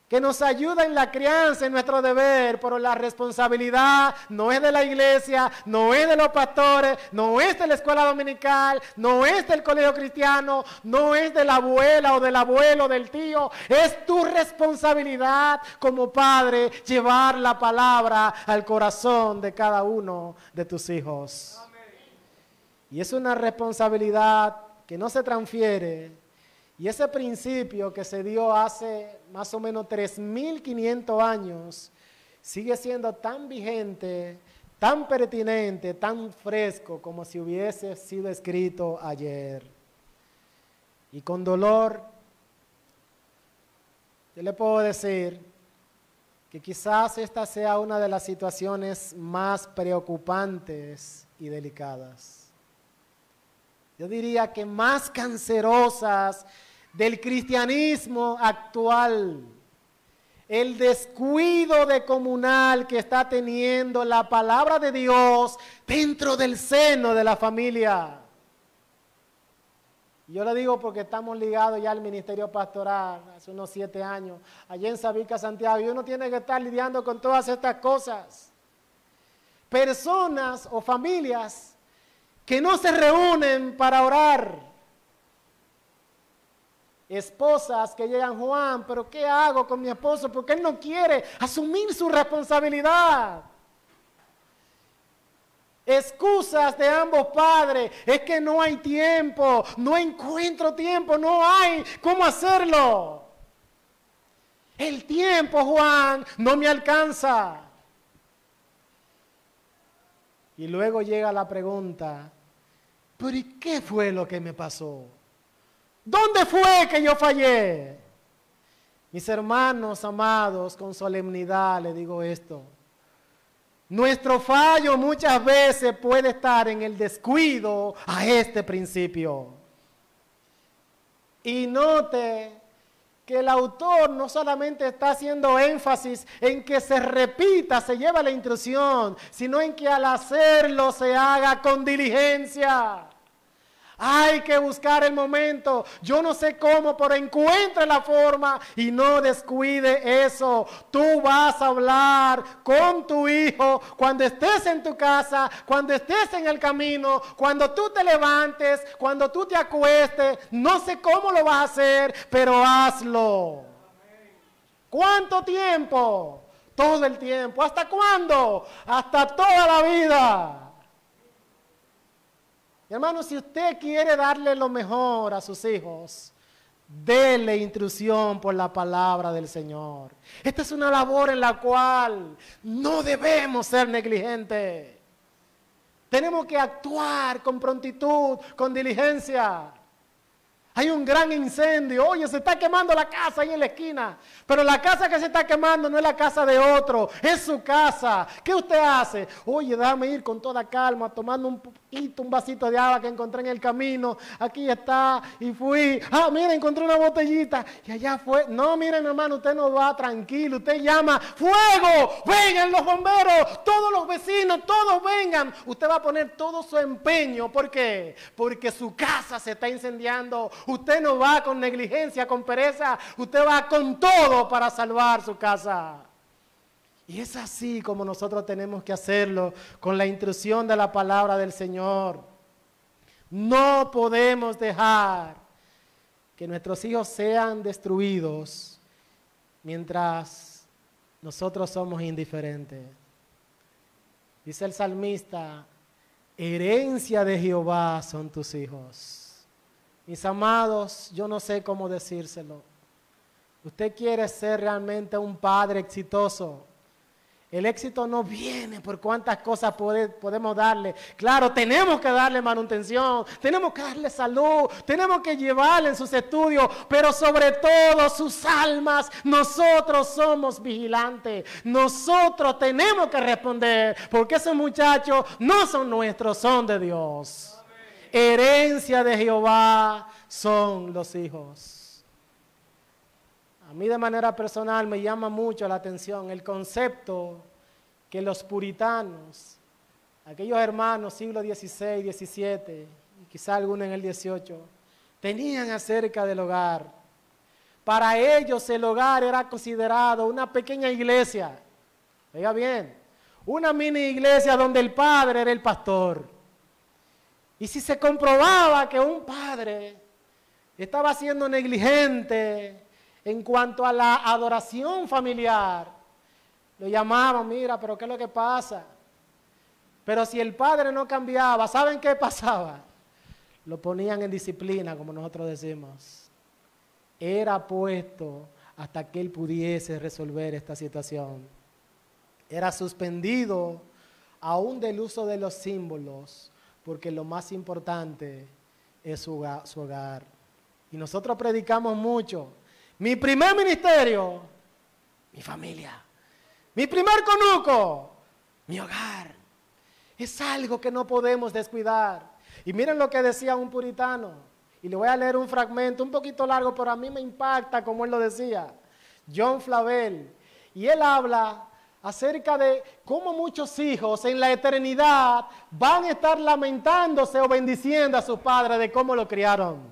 que nos ayuda en la crianza, en nuestro deber, pero la responsabilidad no es de la iglesia, no es de los pastores, no es de la escuela dominical, no es del colegio cristiano, no es de la abuela o del abuelo, del tío. Es tu responsabilidad como padre llevar la palabra al corazón de cada uno de tus hijos. Y es una responsabilidad que no se transfiere. Y ese principio que se dio hace más o menos 3.500 años sigue siendo tan vigente, tan pertinente, tan fresco como si hubiese sido escrito ayer. Y con dolor, yo le puedo decir que quizás esta sea una de las situaciones más preocupantes y delicadas. Yo diría que más cancerosas del cristianismo actual, el descuido de comunal que está teniendo la palabra de Dios dentro del seno de la familia. Yo le digo porque estamos ligados ya al ministerio pastoral hace unos 7 años, allá en Sabica, Santiago, y uno tiene que estar lidiando con todas estas cosas. Personas o familias que no se reúnen para orar. Esposas que llegan, Juan, pero ¿qué hago con mi esposo? Porque él no quiere asumir su responsabilidad. Excusas de ambos padres, es que no hay tiempo, no encuentro tiempo, no hay cómo hacerlo. El tiempo, Juan, no me alcanza. Y luego llega la pregunta, ¿pero y qué fue lo que me pasó? ¿Dónde fue que yo fallé? Mis hermanos amados, con solemnidad les digo esto. Nuestro fallo muchas veces puede estar en el descuido a este principio. Y note que el autor no solamente está haciendo énfasis en que se repita, se lleva la instrucción, sino en que al hacerlo se haga con diligencia. Hay que buscar el momento. Yo no sé cómo, pero encuentre la forma y no descuide eso. Tú vas a hablar con tu hijo cuando estés en tu casa, cuando estés en el camino, cuando tú te levantes, cuando tú te acuestes. No sé cómo lo vas a hacer, pero hazlo. ¿Cuánto tiempo? Todo el tiempo. ¿Hasta cuándo? Hasta toda la vida. Hermano, si usted quiere darle lo mejor a sus hijos, déle instrucción por la palabra del Señor. Esta es una labor en la cual no debemos ser negligentes. Tenemos que actuar con prontitud, con diligencia. Hay un gran incendio, oye, se está quemando la casa ahí en la esquina, pero la casa que se está quemando no es la casa de otro, es su casa. ¿Qué usted hace? Oye, déjame ir con toda calma, tomando un vasito de agua que encontré en el camino, aquí está, y fui, mira, encontré una botellita, y allá fue. No, miren hermano, usted no va tranquilo, usted llama, ¡fuego! ¡Vengan los bomberos! Todos los vecinos, todos vengan. Usted va a poner todo su empeño, ¿por qué? Porque su casa se está incendiando. Usted no va con negligencia, con pereza, usted va con todo para salvar su casa. Y es así como nosotros tenemos que hacerlo con la instrucción de la palabra del Señor. No podemos dejar que nuestros hijos sean destruidos mientras nosotros somos indiferentes. Dice el salmista, herencia de Jehová son tus hijos. Mis amados, yo no sé cómo decírselo. Usted quiere ser realmente un padre exitoso. El éxito no viene por cuántas cosas podemos darle. Claro, tenemos que darle manutención, tenemos que darle salud, tenemos que llevarle en sus estudios, pero sobre todo sus almas, nosotros somos vigilantes. Nosotros tenemos que responder, porque esos muchachos no son nuestros, son de Dios. Herencia de Jehová son los hijos. A mí de manera personal me llama mucho la atención el concepto que los puritanos, aquellos hermanos siglo XVI, XVII, y quizá algunos en el XVIII, tenían acerca del hogar. Para ellos el hogar era considerado una pequeña iglesia. Oiga bien, una mini iglesia donde el padre era el pastor. Y si se comprobaba que un padre estaba siendo negligente en cuanto a la adoración familiar, lo llamaban, mira, pero ¿qué es lo que pasa? Pero si el padre no cambiaba, ¿saben qué pasaba? Lo ponían en disciplina, como nosotros decimos. Era puesto hasta que él pudiese resolver esta situación. Era suspendido aún del uso de los símbolos, porque lo más importante es su hogar. Y nosotros predicamos mucho. Mi primer ministerio, mi familia. Mi primer conuco, mi hogar. Es algo que no podemos descuidar. Y miren lo que decía un puritano. Y le voy a leer un fragmento un poquito largo, pero a mí me impacta como él lo decía. John Flavel. Y él habla acerca de cómo muchos hijos en la eternidad van a estar lamentándose o bendiciendo a sus padres de cómo lo criaron.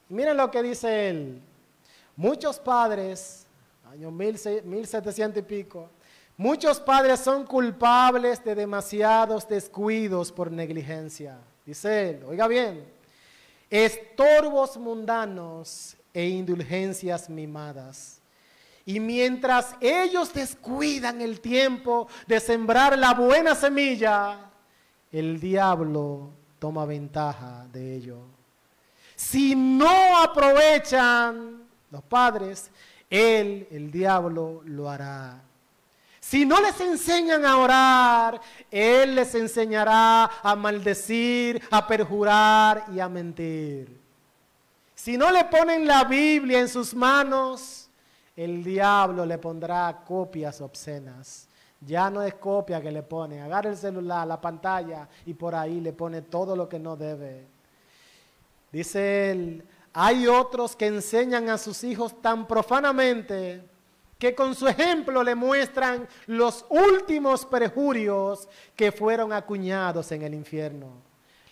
Y miren lo que dice él. Muchos padres, año 1700 y pico, muchos padres son culpables de demasiados descuidos por negligencia. Dice él, oiga bien, estorbos mundanos e indulgencias mimadas. Y mientras ellos descuidan el tiempo de sembrar la buena semilla, el diablo toma ventaja de ello. Si no aprovechan los padres, el diablo lo hará. Si no les enseñan a orar, él les enseñará a maldecir, a perjurar y a mentir. Si no le ponen la Biblia en sus manos, el diablo le pondrá copias obscenas. Ya no es copia que le pone, agarra el celular, la pantalla y por ahí le pone todo lo que no debe. Dice él, hay otros que enseñan a sus hijos tan profanamente que con su ejemplo le muestran los últimos perjurios que fueron acuñados en el infierno.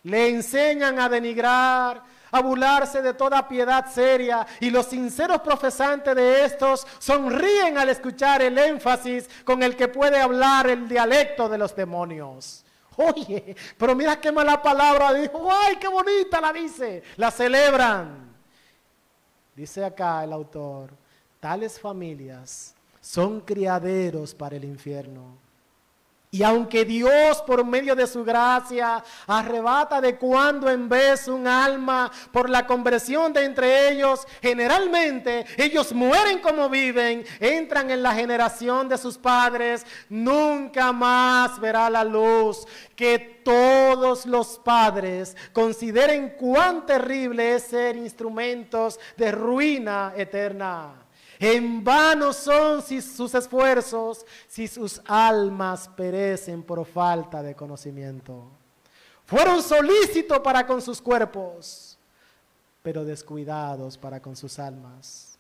Le enseñan a denigrar, a burlarse de toda piedad seria, y los sinceros profesantes de estos sonríen al escuchar el énfasis con el que puede hablar el dialecto de los demonios. Oye, pero mira qué mala palabra dijo, ¡ay, qué bonita la dice! La celebran. Dice acá el autor, tales familias son criaderos para el infierno. Y aunque Dios por medio de su gracia arrebata de cuando en vez un alma por la conversión de entre ellos, generalmente ellos mueren como viven, entran en la generación de sus padres, nunca más verá la luz. Que todos los padres consideren cuán terrible es ser instrumentos de ruina eterna. En vano son sus esfuerzos si sus almas perecen por falta de conocimiento. Fueron solícitos para con sus cuerpos, pero descuidados para con sus almas.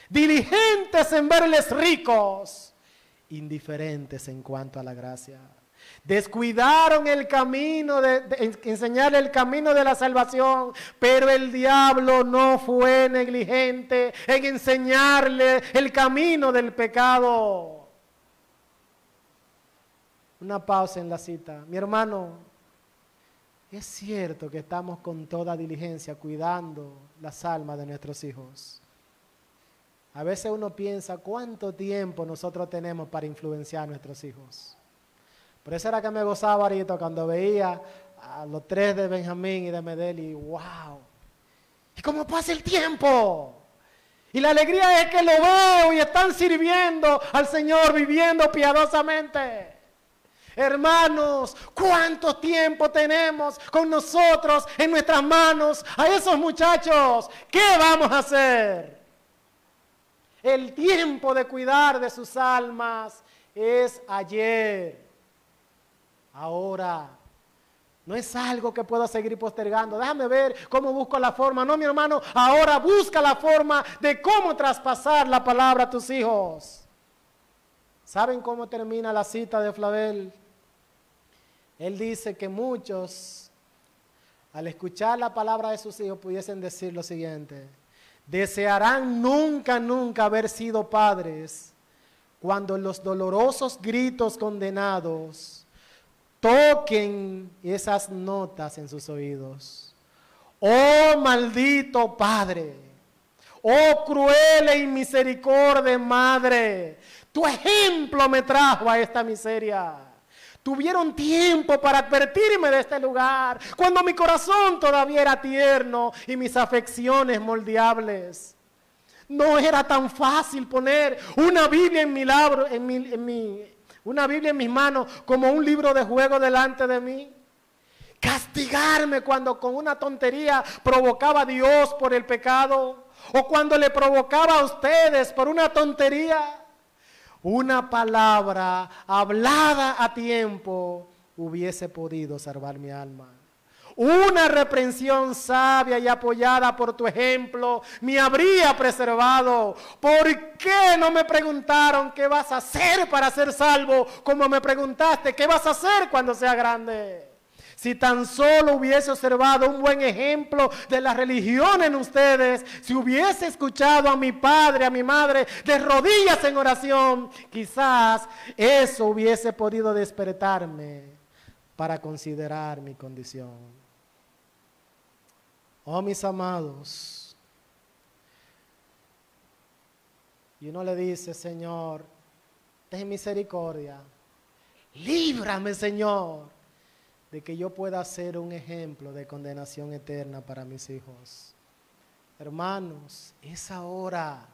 Diligentes en verles ricos, indiferentes en cuanto a la gracia. Descuidaron el camino de enseñarle el camino de la salvación, pero el diablo no fue negligente en enseñarle el camino del pecado. Una pausa en la cita. Mi hermano, es cierto que estamos con toda diligencia cuidando las almas de nuestros hijos. A veces uno piensa cuánto tiempo nosotros tenemos para influenciar a nuestros hijos. Por eso era que me gozaba ahorita cuando veía a los tres de Benjamín y de Medeli. ¡Wow! ¿Y cómo pasa el tiempo? Y la alegría es que lo veo y están sirviendo al Señor, viviendo piadosamente. Hermanos, ¿cuánto tiempo tenemos con nosotros en nuestras manos a esos muchachos? ¿Qué vamos a hacer? El tiempo de cuidar de sus almas es ayer. Ahora, no es algo que puedo seguir postergando. Déjame ver cómo busco la forma. No, mi hermano, ahora busca la forma de cómo traspasar la palabra a tus hijos. ¿Saben cómo termina la cita de Flavel? Él dice que muchos, al escuchar la palabra de sus hijos, pudiesen decir lo siguiente: desearán nunca, nunca haber sido padres cuando los dolorosos gritos condenados toquen esas notas en sus oídos. Oh maldito padre, oh cruel e inmisericordia madre, tu ejemplo me trajo a esta miseria. Tuvieron tiempo para advertirme de este lugar, cuando mi corazón todavía era tierno y mis afecciones moldeables. No era tan fácil poner una Biblia una Biblia en mis manos como un libro de juego delante de mí. Castigarme cuando con una tontería provocaba a Dios por el pecado, o cuando le provocaba a ustedes por una tontería. Una palabra hablada a tiempo hubiese podido salvar mi alma. Una reprensión sabia y apoyada por tu ejemplo me habría preservado. ¿Por qué no me preguntaron qué vas a hacer para ser salvo, como me preguntaste qué vas a hacer cuando sea grande? Si tan solo hubiese observado un buen ejemplo de la religión en ustedes, si hubiese escuchado a mi padre, a mi madre, de rodillas en oración, quizás eso hubiese podido despertarme para considerar mi condición. Oh, mis amados, y uno le dice, Señor, ten misericordia, líbrame, Señor, de que yo pueda ser un ejemplo de condenación eterna para mis hijos. Hermanos, esa hora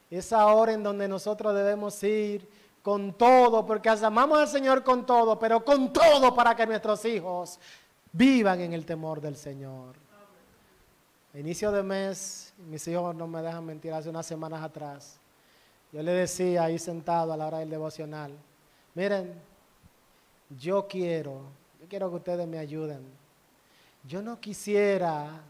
en donde nosotros debemos ir con todo, porque amamos al Señor con todo, pero con todo para que nuestros hijos vivan en el temor del Señor. A inicio de mes, mis hijos no me dejan mentir, hace unas semanas atrás, yo le decía ahí sentado a la hora del devocional, miren, yo quiero que ustedes me ayuden. Yo no quisiera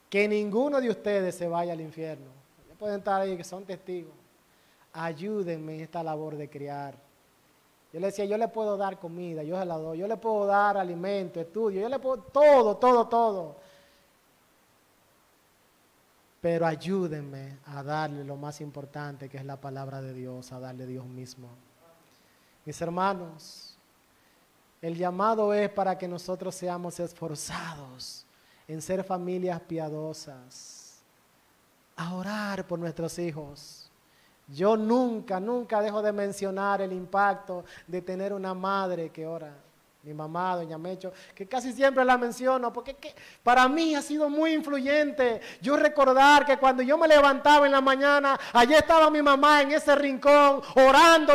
que ninguno de ustedes se vaya al infierno. Pueden estar ahí que son testigos. Ayúdenme en esta labor de criar. Yo le decía, yo le puedo dar comida, yo se la doy, yo le puedo dar alimento, estudio, yo le puedo todo. Pero ayúdenme a darle lo más importante, que es la palabra de Dios, a darle Dios mismo. Mis hermanos, el llamado es para que nosotros seamos esforzados en ser familias piadosas, a orar por nuestros hijos. Yo nunca dejo de mencionar el impacto de tener una madre que ora. Mi mamá, doña Mecho, que casi siempre la menciono, porque para mí ha sido muy influyente. Yo recordar que cuando yo me levantaba en la mañana, allí estaba mi mamá en ese rincón, orando,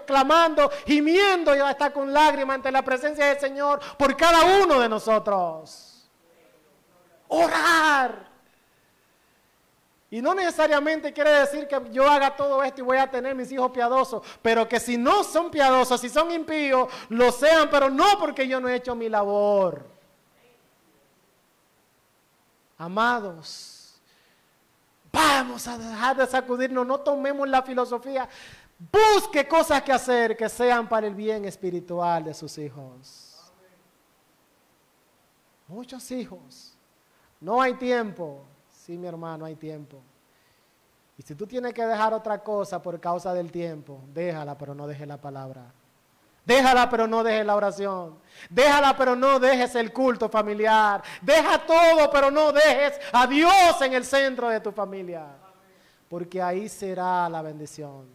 clamando, gimiendo y hasta con lágrimas ante la presencia del Señor por cada uno de nosotros. Orar. Y no necesariamente quiere decir que yo haga todo esto y voy a tener mis hijos piadosos, pero que si no son piadosos, si son impíos, lo sean, pero no porque yo no he hecho mi labor. Amados, vamos a dejar de sacudirnos, no tomemos la filosofía, busque cosas que hacer que sean para el bien espiritual de sus hijos. Muchos hijos, no hay tiempo. Sí, mi hermano, hay tiempo. Y si tú tienes que dejar otra cosa por causa del tiempo, déjala, pero no dejes la palabra. Déjala, pero no dejes la oración. Déjala, pero no dejes el culto familiar. Deja todo, pero no dejes a Dios en el centro de tu familia. Porque ahí será la bendición.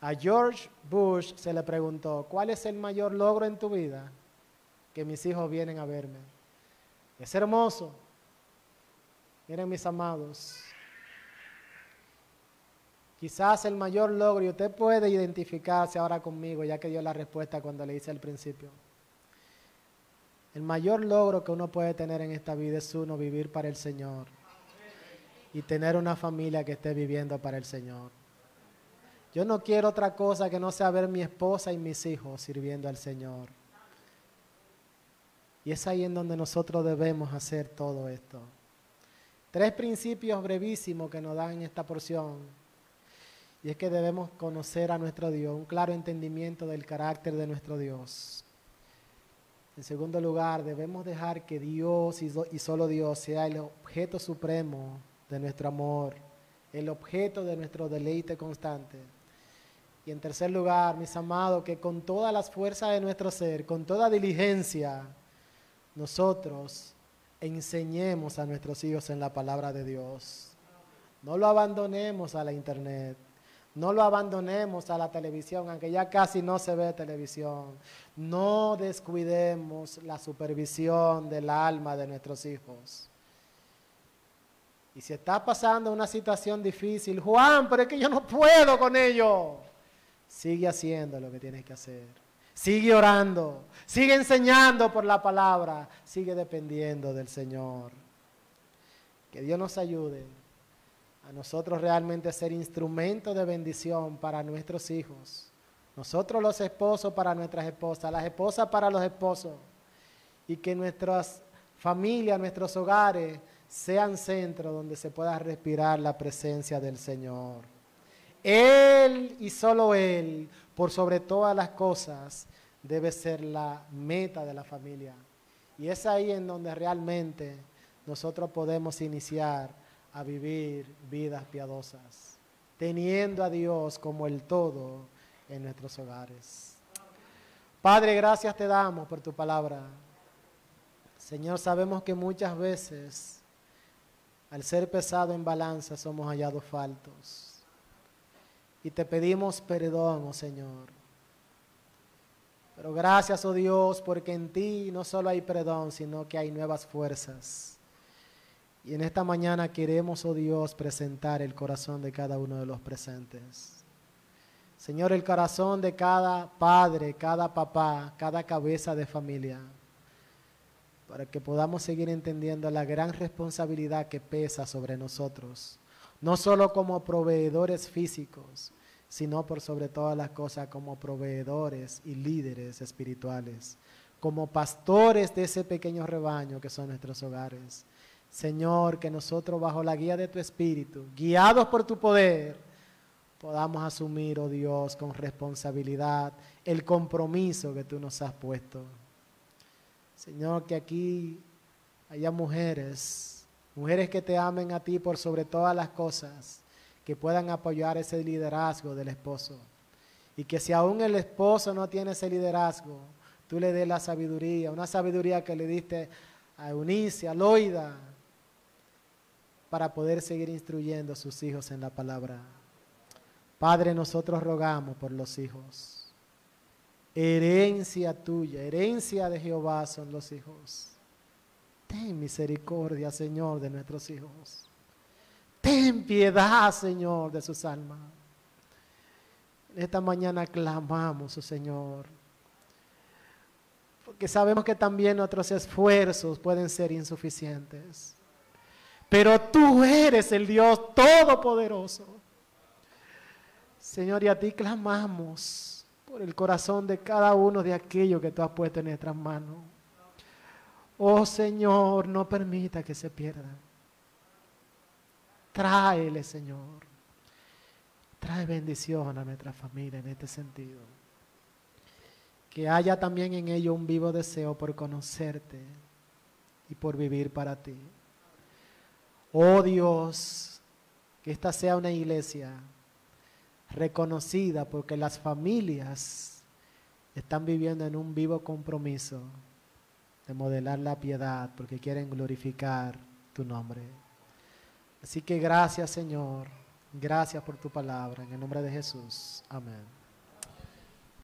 A George Bush se le preguntó, ¿cuál es el mayor logro en tu vida? Que mis hijos vienen a verme. Es hermoso. Miren, mis amados, quizás el mayor logro, y usted puede identificarse ahora conmigo, ya que dio la respuesta cuando le hice al principio. El mayor logro que uno puede tener en esta vida es uno vivir para el Señor y tener una familia que esté viviendo para el Señor. Yo no quiero otra cosa que no sea ver mi esposa y mis hijos sirviendo al Señor. Y es ahí en donde nosotros debemos hacer todo esto. 3 principios brevísimos que nos dan en esta porción. Y es que debemos conocer a nuestro Dios, un claro entendimiento del carácter de nuestro Dios. En segundo lugar, debemos dejar que Dios y solo Dios sea el objeto supremo de nuestro amor, el objeto de nuestro deleite constante. Y en tercer lugar, mis amados, que con todas las fuerzas de nuestro ser, con toda diligencia, nosotros enseñemos a nuestros hijos en la palabra de Dios. No lo abandonemos a la internet. No lo abandonemos a la televisión, aunque ya casi no se ve televisión. No descuidemos la supervisión del alma de nuestros hijos. Y si está pasando una situación difícil, Juan, pero es que yo no puedo con ello. Sigue haciendo lo que tienes que hacer. Sigue orando, sigue enseñando por la palabra, sigue dependiendo del Señor. Que Dios nos ayude a nosotros realmente ser instrumentos de bendición para nuestros hijos. Nosotros los esposos para nuestras esposas, las esposas para los esposos. Y que nuestras familias, nuestros hogares sean centros donde se pueda respirar la presencia del Señor. Él y solo Él, por sobre todas las cosas, debe ser la meta de la familia. Y es ahí en donde realmente nosotros podemos iniciar a vivir vidas piadosas, teniendo a Dios como el todo en nuestros hogares. Padre, gracias te damos por tu palabra. Señor, sabemos que muchas veces, al ser pesado en balanza, somos hallados faltos. Y te pedimos perdón, oh Señor. Pero gracias, oh Dios, porque en ti no solo hay perdón, sino que hay nuevas fuerzas. Y en esta mañana queremos, oh Dios, presentar el corazón de cada uno de los presentes. Señor, el corazón de cada padre, cada papá, cada cabeza de familia, para que podamos seguir entendiendo la gran responsabilidad que pesa sobre nosotros, no solo como proveedores físicos, sino por sobre todas las cosas como proveedores y líderes espirituales, como pastores de ese pequeño rebaño que son nuestros hogares. Señor, que nosotros bajo la guía de tu Espíritu, guiados por tu poder, podamos asumir, oh Dios, con responsabilidad el compromiso que tú nos has puesto. Señor, que aquí haya mujeres que te amen a ti por sobre todas las cosas, que puedan apoyar ese liderazgo del esposo. Y que si aún el esposo no tiene ese liderazgo, tú le des la sabiduría, una sabiduría que le diste a Eunice, a Loida, para poder seguir instruyendo a sus hijos en la palabra. Padre, nosotros rogamos por los hijos. Herencia tuya, herencia de Jehová son los hijos. Ten misericordia, Señor, de nuestros hijos. Ten piedad, Señor, de sus almas. En esta mañana clamamos, oh Señor, porque sabemos que también nuestros esfuerzos pueden ser insuficientes. Pero tú eres el Dios Todopoderoso. Señor, y a ti clamamos por el corazón de cada uno de aquellos que tú has puesto en nuestras manos. Oh Señor, no permita que se pierdan. Tráele, Señor. Trae bendición a nuestra familia en este sentido. Que haya también en ello un vivo deseo por conocerte y por vivir para ti. Oh Dios, que esta sea una iglesia reconocida porque las familias están viviendo en un vivo compromiso de modelar la piedad porque quieren glorificar tu nombre. Así que gracias, Señor, gracias por tu palabra, en el nombre de Jesús, amén.